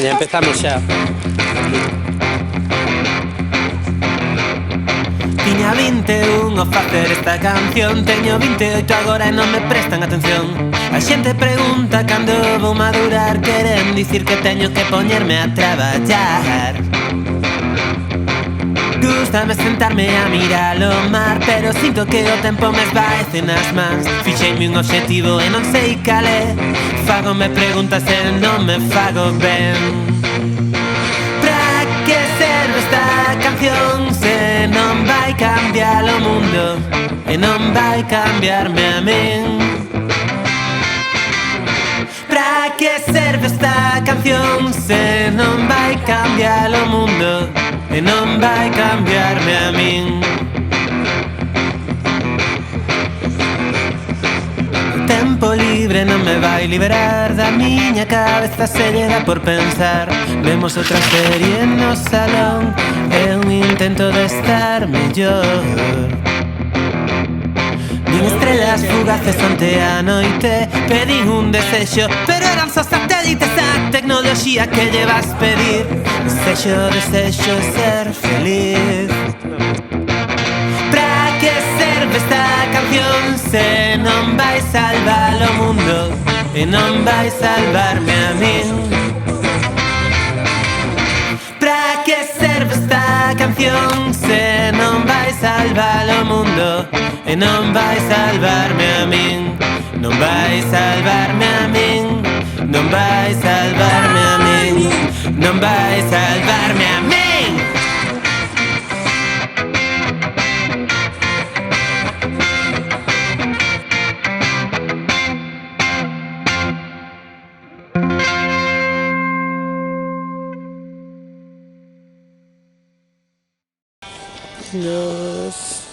Ya empezamos xa. Tiña 21 ao facer esta canción. Teño 28 agora e non me prestan atención. A xente pregunta cando vou madurar. Queren dicir que teño que poñerme a traballar. Gústame sentarme a mirar o mar, pero sinto que o tempo me esvaece nas mans. Fixeime un obxectivo e non sei cal é. Fágome preguntas e non me fago ben. Pra que serve esta canción se non vai cambiar o mundo e non vai cambiarme a min? Pra que serve esta canción se non vai cambiar o mundo e non vai cambiarme a min? O tempo libre non me vai liberar da miña cabeza, se llega por pensar. Vemos outra serie no salón, é un intento de estar mellor. Vin estrelas fugaces onte a noite, pedín un desexo, pero eran só satélites a tecnoloxía que lle vas pedir. Desexo ser feliz. Pra que serve esta canción se non vai salvar o mundo e non vai salvarme a min? Pra que serve esta canción se non vai salvar o mundo e non vai salvarme a min? Non vai salvarme a min, non vai salvarme a min, non vai salvarme a min. Dios.